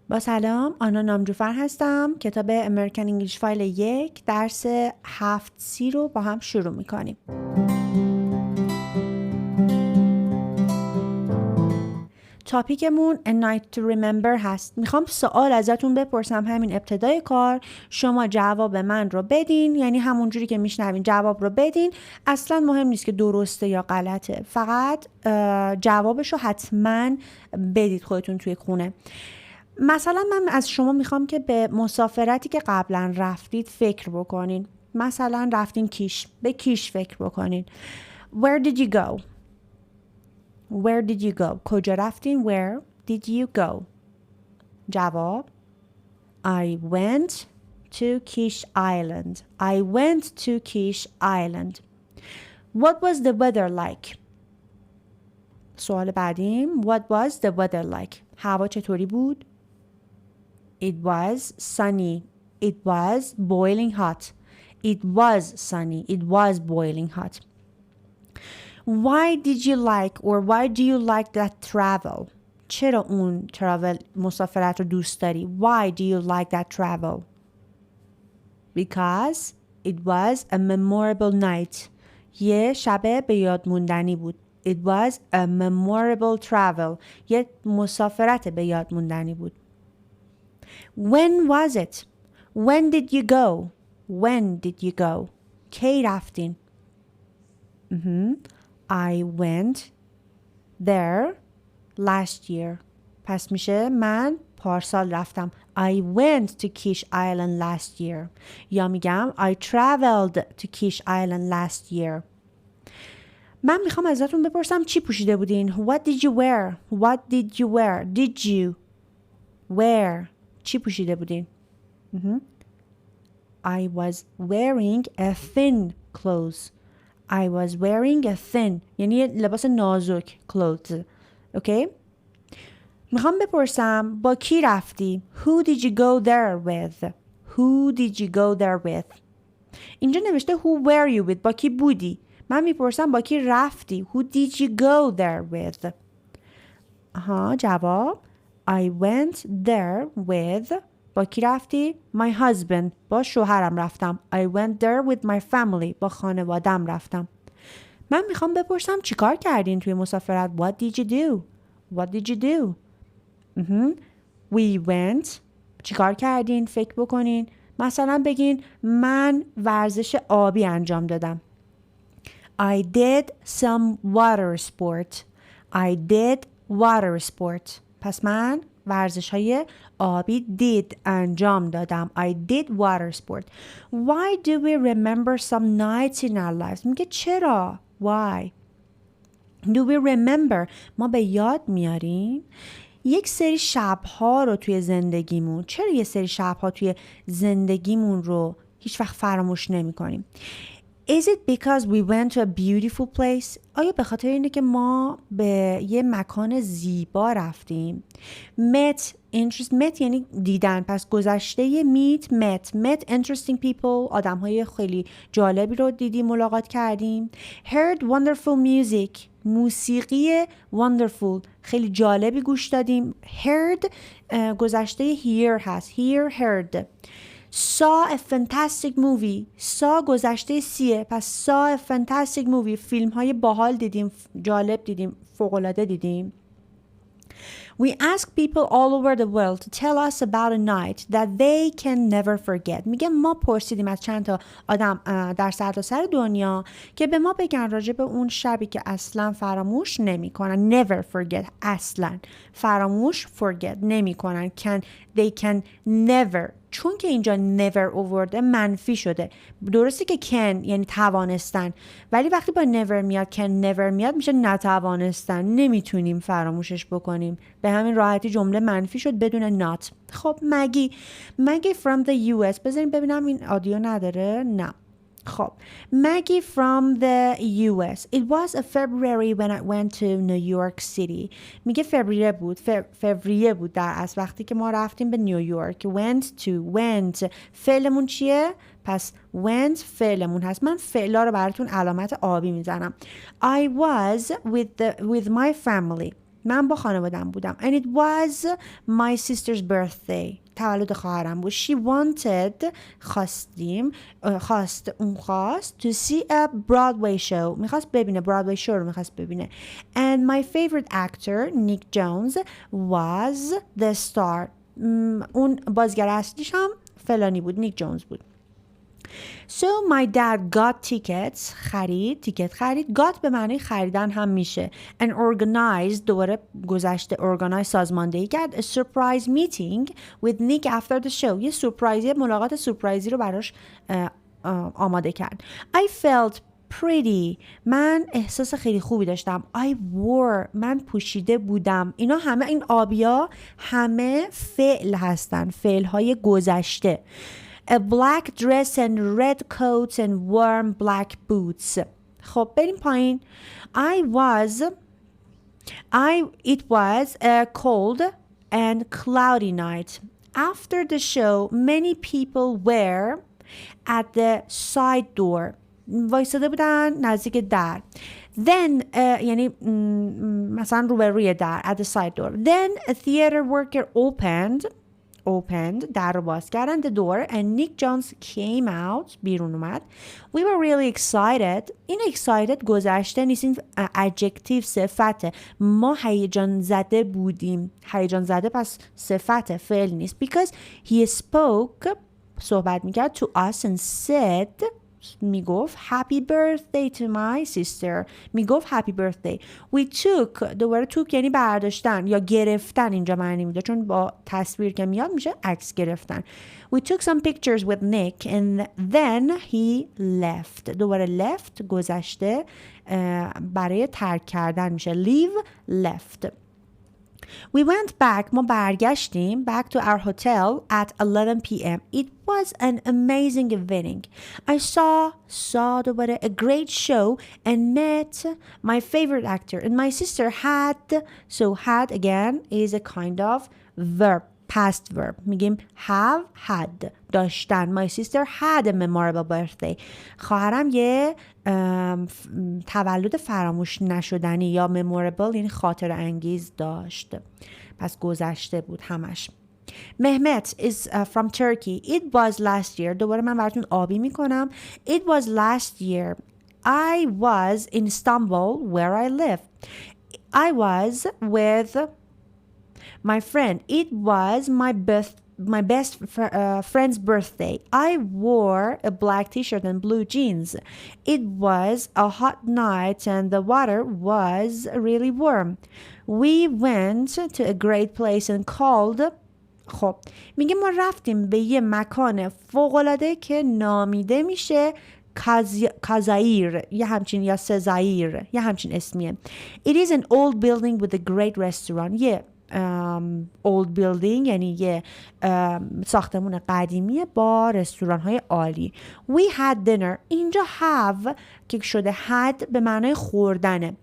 با سلام، آنا نامجوفر هستم. کتاب امریکن انگلیش فایل 1 درس 7C رو با هم شروع میکنیم. تاپیکمون A Night to Remember هست. میخوام سوال ازتون بپرسم همین ابتدای کار، شما جواب من رو بدین، یعنی همون جوری که میشنوین جواب رو بدین. اصلا مهم نیست که درسته یا غلطه، فقط جوابش رو حتما بدید خودتون توی خونه. مثلا من از شما میخوام که به مسافرتی که قبلا رفتید فکر بکنین. مثلا رفتین کیش، به کیش فکر بکنین. Where did you go? Where did you go? کجا رفتین؟ Where did you go? جواب I went to Kish Island. I went to Kish Island. What was the weather like? سوال بعدیم What was the weather like? هوا چطوری بود؟ It was sunny. It was boiling hot. It was sunny. It was boiling hot. Why did you like or why do you like that travel? چرا اون مسافرت رو دوست داری؟ Why do you like that travel? Because it was a memorable night. یه شب به یاد موندنی بود. It was a memorable travel. یه مسافرت به یاد موندنی بود. When was it? When did you go? When did you go? کی رفتین؟ I went there last year. پس میشه من پارسال رفتم. I went to Kish Island last year. یا میگم I traveled to Kish Island last year. من میخوام ازتون بپرسم چی پوشیده بودین؟ What did you wear? What did you wear? Did you wear? چی پوشیده بودین؟ I was wearing a thin clothes. I was wearing a thin یعنی لباس نازک clothes. اوکی؟ میخوام بپرسم با کی رفتی؟ Who did you go there with? Who did you go there with? اینجا نوشته who were you with. با کی بودی؟ من میپرسم با کی رفتی؟ Who did you go there with? جواب I went there with با کی رفتی؟ My husband. با شوهرم رفتم. I went there with my family. با خانوادم رفتم. من میخوام بپرسم چیکار کردین توی مسافرت؟ What did you do? What did you do? We went. چیکار کردین؟ فکر بکنین. مثلا بگین من ورزش آبی انجام دادم. I did some water sport. I did water sport. پس من ورزش های آبی did انجام دادم. I did water sport. Why do we remember some nights in our lives? میگه چرا؟ Why do we remember? ما به یاد میاریم یک سری شبها رو توی زندگیمون. چرا یه سری شبها توی زندگیمون رو هیچ وقت فراموش نمی کنیم؟ Is it because we went to a beautiful place? آیا به خاطر اینه که ما به یه مکان زیبا رفتیم؟ Met یعنی دیدن. پس گذشته met interesting people. آدم های خیلی جالبی رو دیدیم، ملاقات کردیم. Heard wonderful music. موسیقی wonderful خیلی جالبی گوش دادیم. Heard گذشته hear هست. heard. Saw a fantastic movie. saw گذشته سیه. پس saw a fantastic movie. فیلم های باحال دیدیم، جالب دیدیم، فوق‌العاده دیدیم. We ask people all over the world to tell us about a night that they can never forget. میگه ما پرسیدیم از چند تا آدم در سرتاسر دنیا که به ما بگن راجع به اون شبی که اصلا فراموش نمی‌کنن. never forget. اصلا فراموش forget نمی‌کنن. they can never. چون که اینجا never آورده منفی شده. درسته که can یعنی توانستن، ولی وقتی با never میاد can never میاد میشه نتوانستن. نمیتونیم فراموشش بکنیم. به همین راحتی جمله منفی شد بدون not. خب مگی from the US. بذاریم ببینم این آدیو نداره. نه. خب Maggie from the US. It was a February when I went to New York City. میگه فوریه بود در اصل وقتی که ما رفتیم به نیویورک. went فعلمون چیه؟ پس went فعلمون هست. من فعلا رو براتون علامت آبی میزنم. I was with my family. من با خانوادم بودم. And it was my sister's birthday. تولد خواهرم بود. She wanted خواست to see a Broadway show. میخواست ببینه Broadway show رو میخواست ببینه. And my favorite actor Nick Jones was the star. اون بازیگر اصلیش هم فلانی بود، نیک جونز بود. So my dad got tickets. تیکت خرید. got به معنی خریدن هم میشه. And organized دوباره گذشته organize سازماندهی کرد. A surprise meeting with Nick after the show. یه سورپرایزی ملاقات سورپرایزی رو براش آماده کرد. I felt pretty. من احساس خیلی خوبی داشتم. I wore. من پوشیده بودم. اینا همه این آبیا همه فعل هستن. فعل های گذشته. A black dress and red coats and warm black boots. خب بریم پایین. It was a cold and cloudy night. After the show, many people were at the side door. وایساده بودن نزدیک در. Then یعنی مثلا روبروی در at the side door. Then a theater worker opened در رو باز کردن the door and Nick Jones came out بیرون اومد. We were really excited. این excited گذشته نیست، این adjective صفته. ما هیجان زده بودیم. هیجان زده پس صفت فعل نیست. Because he spoke صحبت میکرد to us and said میگفت happy birthday to my sister. میگفت happy birthday. We took دوباره took یعنی برداشتن یا گرفتن اینجا معنی میده، چون با تصویر که میاد میشه عکس گرفتن. We took some pictures with Nick and then he left. دوباره left گذشته برای ترک کردن میشه. leave left. We went back. ما برگشتیم back to our hotel at 11 p.m. It was an amazing evening. I saw دوباره a great show and met my favorite actor. And my sister had. So had again is a kind of verb. Past verb. میگیم have had داشتن. My sister had a memorable birthday. خواهرم یه تولد فراموش نشدنی یا memorable یعنی خاطر انگیز داشت. پس گذشته بود همش. مهمت is from Turkey. It was last year. دوباره من براتون آبی میکنم. It was last year. I was in Istanbul where I live. I was with my friend. It was my best friend's birthday. I wore a black t-shirt and blue jeans. It was a hot night and the water was really warm. We went to a great place and called. خب میگه ما رفتیم به یه مکان فوق‌العاده که نامیده میشه کازایر یه همچین یا سزایر یه همچین اسمیه. It is an old building with a great restaurant. یه old building یعنی یه ساختمون قدیمی با رستوران های عالی. We had dinner. اینجا have که شده had به معنای خوردنه.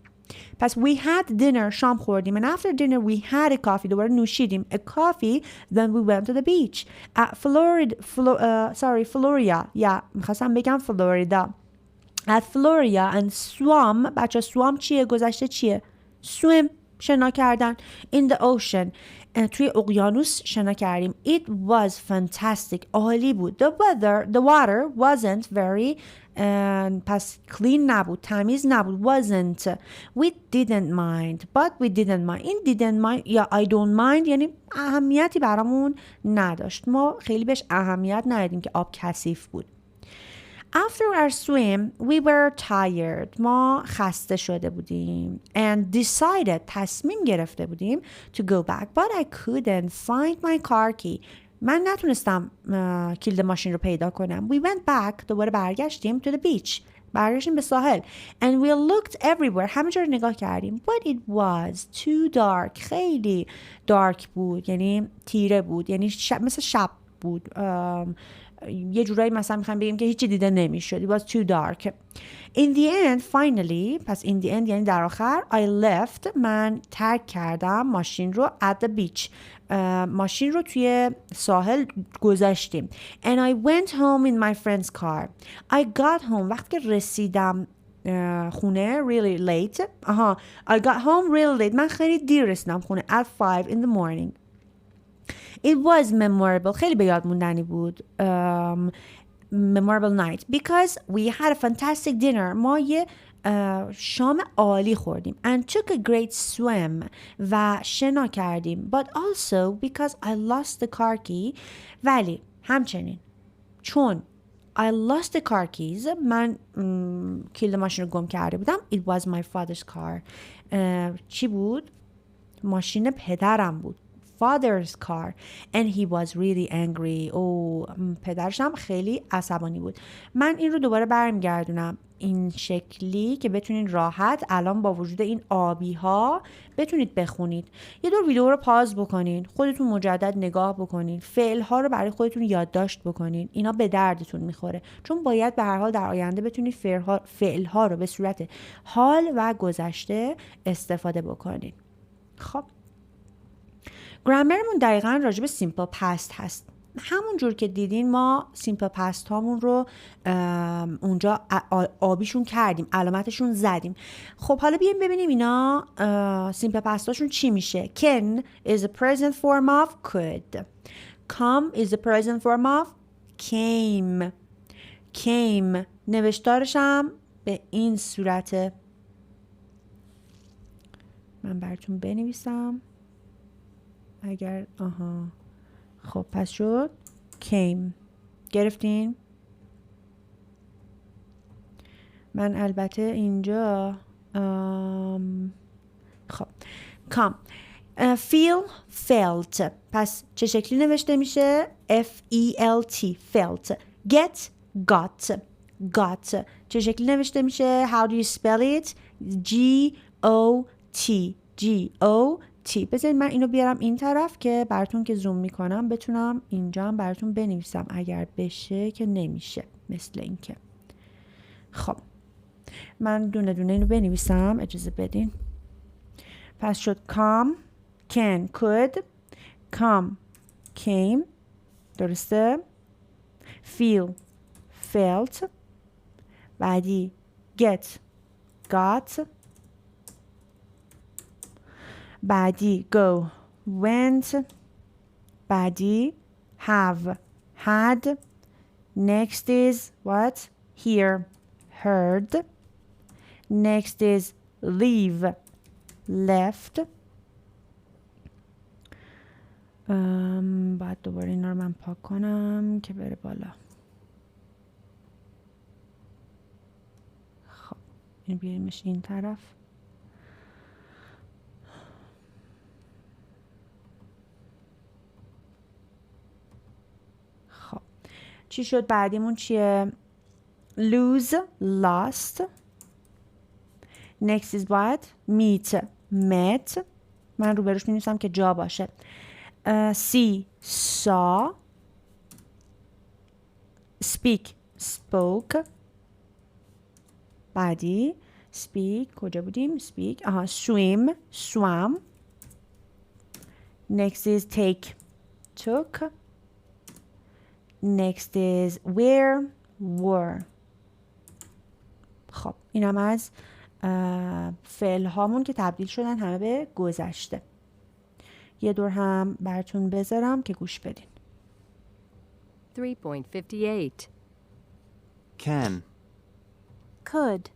پس we had dinner شام خوردیم and after dinner we had a coffee دوباره نوشیدیم a coffee then we went to the beach at Florida میخواستم بگم فلوریدا at Florida and swam. بچه swam چیه؟ گذشته چیه؟ swim شنا کردن. in the ocean توی اقیانوس شنا کردیم. It was fantastic. عالی بود. The water wasn't very پس clean نبود، تمیز نبود. wasn't. We didn't mind. But we didn't mind. این didn't mind یا I don't mind یعنی اهمیتی برامون نداشت. ما خیلی بهش اهمیت ندادیم که آب کثیف بود. After our swim, we were tired. ما خسته شده بودیم. And decided, تصمیم گرفته بودیم to go back. But I couldn't find my car key. من نتونستم کلید ماشین رو پیدا کنم. We went back. دوباره برگشتیم to the beach. برگشتیم به ساحل. And we looked everywhere. همه جا رو نگاه کردیم. But it was too dark. خیلی dark بود. یعنی تیره بود. یعنی مثل شب بود. یه جورایی مثلا میخوایم بگیم که هیچی دیده نمیشد. It was too dark. In the end, finally, پس in the end یعنی در آخر I left. من ترک کردم ماشین رو at the beach. ماشین رو توی ساحل گذاشتیم. And I went home in my friend's car. I got home. وقتی که رسیدم خونه really late. I got home really late. من خیلی دیر رسیدم خونه at 5 in the morning. It was memorable. خیلی به یاد موندنی بود. Memorable night because we had a fantastic dinner. ما یه شام عالی خوردیم and took a great swim و شنا کردیم. But also because I lost the car key. ولی همچنین چون I lost the car keys, من کلید ماشین رو گم کرده بودم. It was my father's car. چی بود؟ ماشین پدرم بود. Father's car and he was really angry. پدرش هم خیلی عصبانی بود. من این رو دوباره برمیگردونم این شکلی که بتونین راحت الان با وجود این آبی ها بتونید بخونید. یه دور ویدیو رو پاز بکنین، خودتون مجدد نگاه بکنین، فعل ها رو برای خودتون یادداشت بکنین. اینا به دردتون میخوره چون باید به هر حال در آینده بتونید فعل ها رو به صورت حال و گذشته استفاده بکنین. خب گرامرمون دقیقاً راجع به سیمپل پست هست. همون جور که دیدین ما سیمپل پست هامون رو اونجا آبیشون کردیم، علامتشون زدیم. خب حالا بیایم ببینیم اینا سیمپل پست هاشون چی میشه. Can is a present form of could. Come is a present form of came. Came نوشتارش هم به این صورته. من براتون بنویسم اگر خب پس شد came. گرفتین؟ من البته اینجا خب come. feel felt. پس چه شکلی نوشته میشه؟ F-E-L-T felt. get got. got چه شکلی نوشته میشه؟ How do you spell it? G-O-T. G-O-T. بذارید من اینو بیارم این طرف که براتون که زوم میکنم بتونم اینجا هم براتون بنویسم اگر بشه که نمیشه مثل این که. خب من دونه دونه اینو بنویسم اجازه بدین. پس شد come can could come came درسته. feel felt بعدی get got بعدی go went بعدی have had next is what hear heard next is leave left. بعد دوباره اینا رو من پاک کنم که بره بالا. خب این بیاریمش این طرف. خب چی شد بعدیمون چیه؟ lose lost next is what meet met. من رو بروش می‌نویسم که جا باشه. see saw speak spoke بعدی speak کجا بودیم؟ speak swim swam next is take took next is wear wore. خب این هم از فعل هامون که تبدیل شدن همه به گذشته. یه دور هم براتون بذارم که گوش بدین. 3.58 Can. could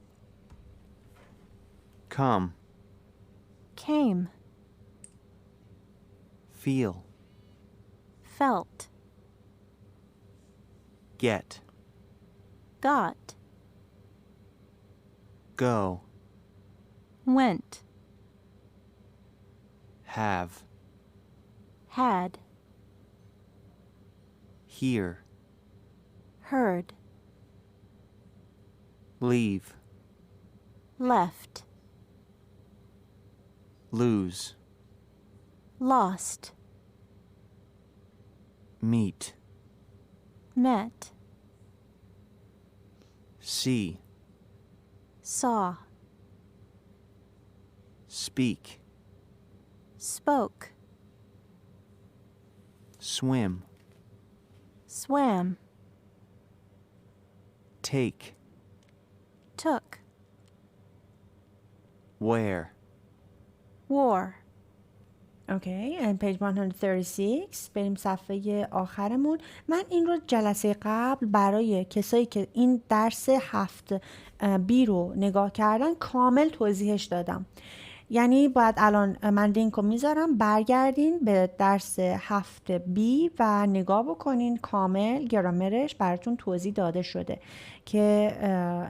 Come. came Feel. felt Get. got Go. went Have. had Hear. heard Leave. left Lose. lost Meet. met See. saw Speak. spoke Swim. swam Take. took Where? wore, اوکی and page 136 بریم صفحه آخرمون. من این رو جلسه قبل برای کسایی که این درس 7B رو نگاه کردن کامل توضیحش دادم. یعنی باید الان من لینک رو میذارم برگردین به درس 7B و نگاه بکنین کامل گرامرش براتون توضیح داده شده که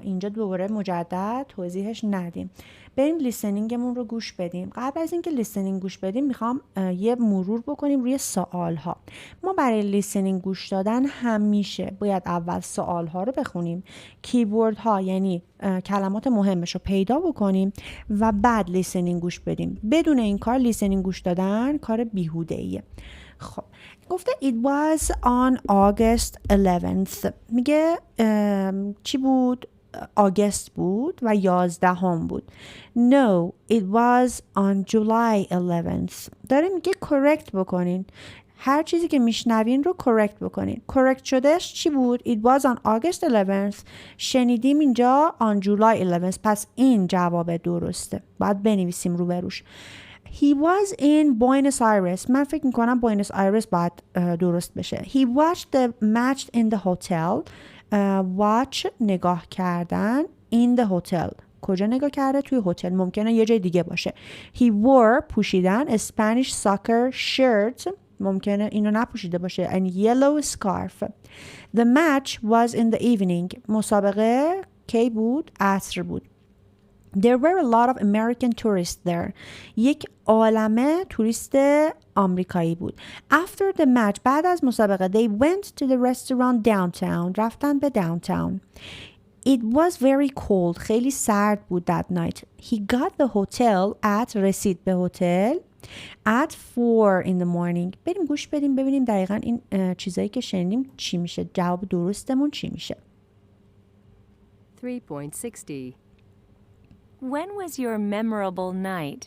اینجا دوباره مجدد توضیحش ندیم. بریم لیسنینگمون رو گوش بدیم. قبل از اینکه لیسنینگ گوش بدیم میخوام یه مرور بکنیم روی سوال ها. ما برای لیسنینگ گوش دادن همیشه باید اول سوال ها رو بخونیم، کیورد ها یعنی کلمات مهمش رو پیدا بکنیم و بعد لیسنینگ گوش بدیم. بدون این کار لیسنینگ گوش دادن کار بیهوده ایه. خب گفته it was on August 11th. میگه چی بود؟ آگست بود و 11 بود. No, it was on July 11th. داره میگه correct بکنین. هر چیزی که میشنوین رو correct بکنین. correct شدهش چی بود؟ It was on August 11th. شنیدیم اینجا on July 11th. پس این جواب درسته. باید بنویسیم رو بروش. He was in Buenos Aires. من فکر میکنم Buenos Aires باید درست بشه. He watched the match in the hotel. watch نگاه کردن in the hotel. کجا نگاه کرده؟ توی هتل. ممکنه یه جای دیگه باشه. He wore پوشیدن Spanish soccer shirt. ممکنه اینو نپوشیده باشه. and yellow scarf. The match was in the evening. مسابقه کی بود؟ عصر بود. There were a lot of American tourists there. یک عالمه توریست آمریکایی بود. After the match, بعد از مسابقه, they went to the restaurant downtown. رفتن به downtown. It was very cold. خیلی سرد بود that night. He got the hotel at رسید به هتل at 4 in the morning. بریم گوش بدیم ببینیم دقیقا این چیزایی که شنیدیم چی میشه. جواب درستمون چی میشه. 3.60 When was your memorable night?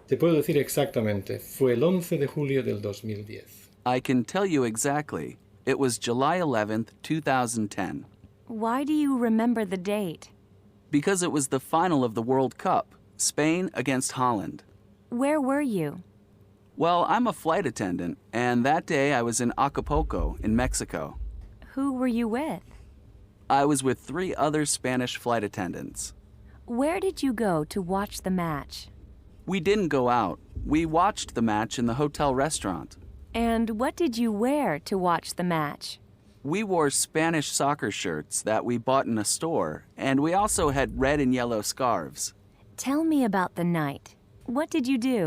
Te puedo decir exactamente. Fue el 11 de julio del 2010. I can tell you exactly. It was July 11th, 2010. Why do you remember the date? Because it was the final of the World Cup, Spain against Holland. Where were you? Well, I'm a flight attendant, and that day I was in Acapulco, in Mexico. Who were you with? I was with 3 other Spanish flight attendants. Where did you go to watch the match? We didn't go out. We watched the match in the hotel restaurant. And what did you wear to watch the match? We wore Spanish soccer shirts that we bought in a store, and we also had red and yellow scarves. Tell me about the night. What did you do?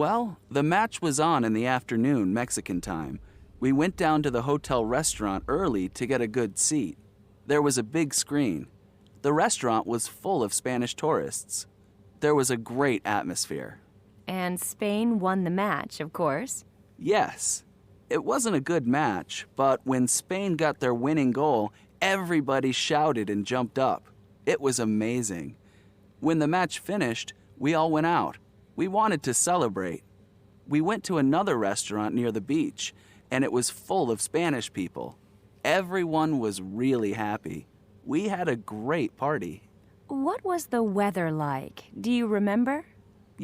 Well, the match was on in the afternoon, Mexican time. We went down to the hotel restaurant early to get a good seat. There was a big screen. The restaurant was full of Spanish tourists. There was a great atmosphere. And Spain won the match, of course. Yes. It wasn't a good match, but when Spain got their winning goal, everybody shouted and jumped up. It was amazing. When the match finished, we all went out. We wanted to celebrate. We went to another restaurant near the beach, and it was full of Spanish people. Everyone was really happy. We had a great party. What was the weather like? Do you remember?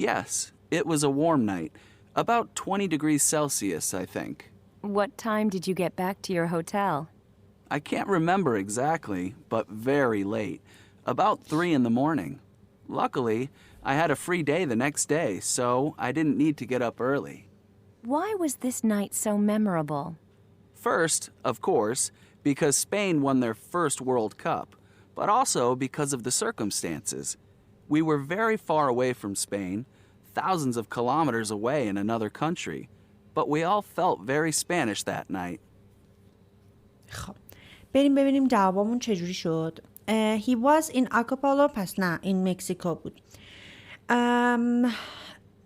Yes, it was a warm night. About 20 degrees Celsius, I think. What time did you get back to your hotel? I can't remember exactly, but very late. About 3 in the morning. Luckily, I had a free day the next day, so I didn't need to get up early. Why was this night so memorable? First, of course, because Spain won their first World Cup, but also because of the circumstances. We were very far away from Spain, thousands of kilometers away in another country, but we all felt very Spanish that night. خب بریم ببینیم جوابمون چجوری شد. He was in Acapulco. پس نه in Mexico بود.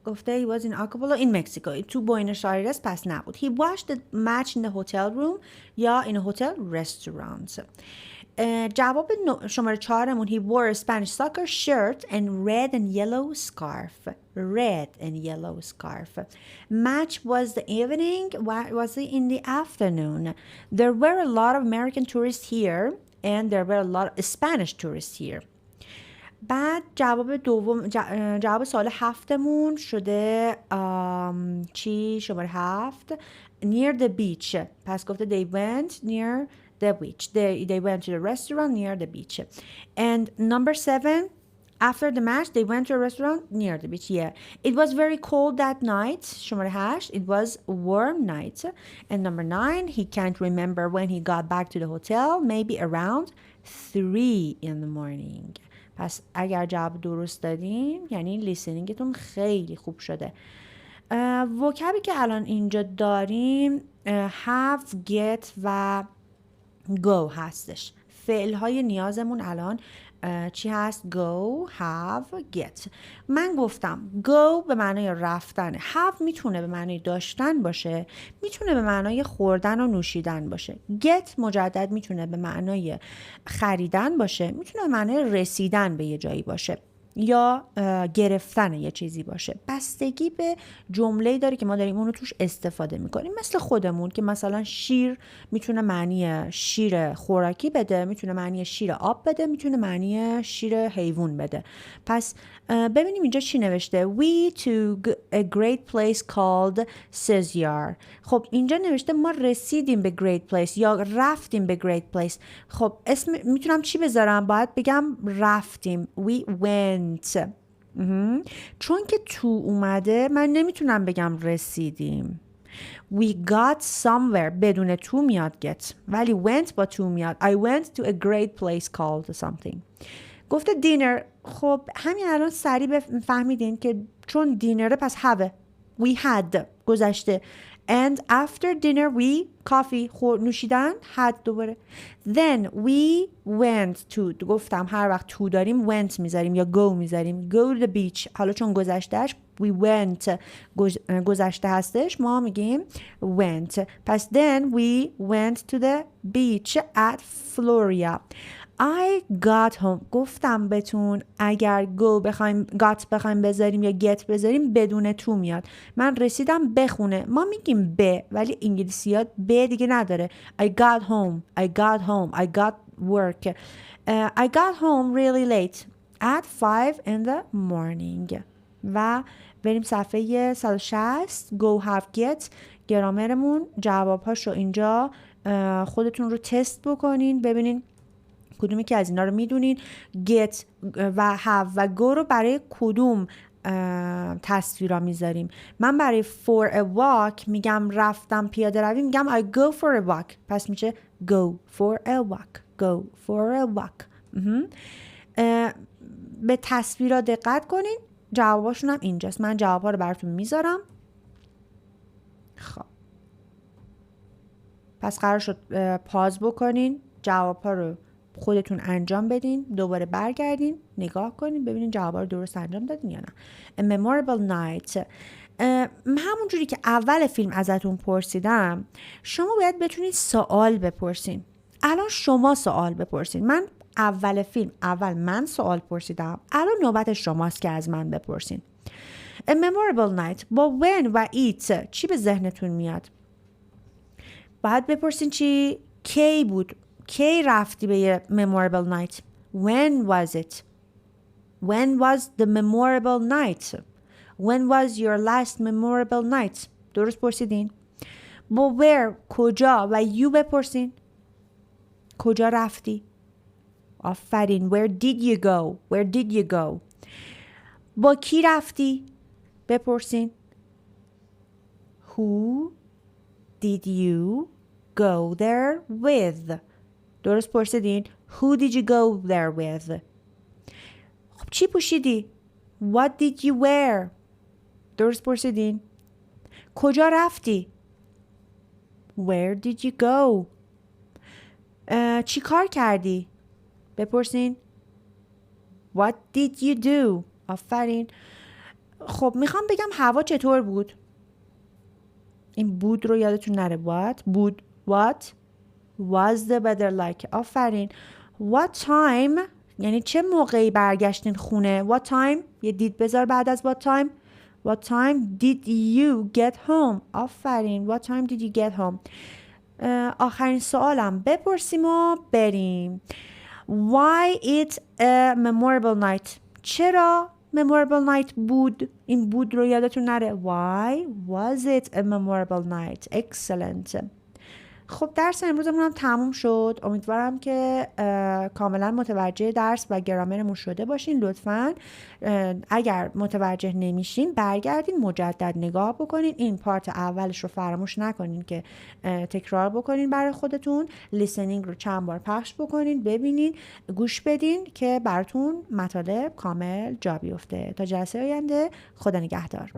گفته he was in Acapulco in Mexico. تو بوینس آیرس پس نبود. He watched the match in the hotel room یا in a hotel restaurant. جواب شماره 4مون he wore a Spanish soccer shirt and red and yellow scarf. Red and yellow scarf. Match was the evening. Was it in the afternoon? There were a lot of American tourists here and there were a lot of Spanish tourists here. بعد جواب دوم جواب سوال هفتمون شده چی؟ شماره 7 near the beach. پس گفته they went near the beach. They went to the restaurant near the beach. And number 7, after the match they went to a restaurant near the beach. Yeah, it was very cold that night. شماره 8, it was a warm night. And number 9, he can't remember when he got back to the hotel, maybe around 3 in the morning. پس اگر جواب درست دادیم یعنی لیسنینگتون خیلی خوب شده. وکبی که الان اینجا داریم have, get و go هستش. فعلهای نیازمون الان چی هست؟ go, have, get. من گفتم go به معنای رفتن، have میتونه به معنای داشتن باشه، میتونه به معنای خوردن و نوشیدن باشه. get مجدد میتونه به معنای خریدن باشه، میتونه به معنای رسیدن به یه جایی باشه یا گرفتن یه چیزی باشه. بستگی به جمله‌ای داره که ما داریم اونو توش استفاده میکنیم. مثل خودمون که مثلا شیر میتونه معنی شیر خوراکی بده، میتونه معنی شیر آب بده، میتونه معنی شیر حیوان بده. پس ببینیم اینجا چی نوشته. We to a great place called Caesar. خب اینجا نوشته ما رسیدیم به great place یا رفتیم به great place. خب اسم میتونم چی بذارم؟ باید بگم رفتیم. We went. چون که تو اومده من نمیتونم بگم رسیدیم. We got somewhere بدون تو میاد get، ولی went با تو میاد. I went to a great place called something. گفته دینر. خب همین الان سریع فهمیدین که چون دینره پس have. We had گذشته. And after dinner we coffee نوشیدن had دوباره. Then we went to گفتم هر وقت تو داریم went میذاریم یا go میذاریم. Go to the beach. حالا چون گذشتهش we went گذشته هستش ما میگیم went. پس then we went to the beach at Florida. I got home. گفتم بهتون اگر got بخوایم بذاریم یا get بذاریم بدون تو میاد. من رسیدم به خونه. ما میگیم به، ولی انگلیسیات به دیگه نداره. I got home. I got home. I got work. I got home really late at 5 in the morning. و بریم صفحه 160. Go have get. گرامرمون جوابهاشو اینجا خودتون رو تست بکنین ببینین کدومی که از اینا رو میدونین. get و have و go رو برای کدوم تصویرا میذاریم؟ من برای for a walk میگم رفتم پیاده روی میگم I go for a walk. پس میشه go for a walk. go for a walk. به تصویرا دقت کنین. جواباشون هم اینجاست. من جوابا رو براتون میذارم. خب پس قرار شد پاز بکنین، جوابا رو خودتون انجام بدین، دوباره برگردین نگاه کنین ببینین جوابا رو درست انجام دادین یا نه. A memorable night. همونجوری که اول فیلم ازتون پرسیدم شما باید بتونید سوال بپرسین. الان شما سوال بپرسین. من اول فیلم من سوال پرسیدم، الان نوبت شماست که از من بپرسین. A memorable night با when و it چی به ذهنتون میاد؟ باید بپرسین چی؟ کی بود؟ کی رفتی به یه memorable night؟ When was it? When was the memorable night? When was your last memorable night? درست پرسیدین؟ با where کجا و you بپرسین. کجا رفتی؟ آفرین. Where did you go? Where did you go? با کی رفتی؟ بپرسین. Who did you go there with? درست پرسیدین. Who did you go there with? خب چی پوشیدی؟ What did you wear? درست پرسیدین. کجا رفتی؟ Where did you go? چی کار کردی؟ بپرسین. What did you do? آفرین. خب میخوام بگم هوا چطور بود؟ این بود رو یادتون نره. بود. What was the weather like? آفرین. What time یعنی چه موقعی برگشتین خونه؟ What time یه دید بذار بعد از what time. What time did you get home? آفرین. What time did you get home? آخرین سوالم بپرسیم و بریم. Why it a memorable night. چرا memorable night بود؟ این بود رو یادتون نره. Why was it a memorable night. Excellent. خب درس امروزمون هم تموم شد. امیدوارم که کاملا متوجه درس و گرامرمون شده باشین. لطفاً اگر متوجه نمیشین برگردین مجدد نگاه بکنین. این پارت اولش رو فراموش نکنین که تکرار بکنین برای خودتون. لیسنینگ رو چند بار پخش بکنین، ببینین، گوش بدین که براتون مطالب کامل جا بیفته. تا جلسه آینده، خدا نگهدار.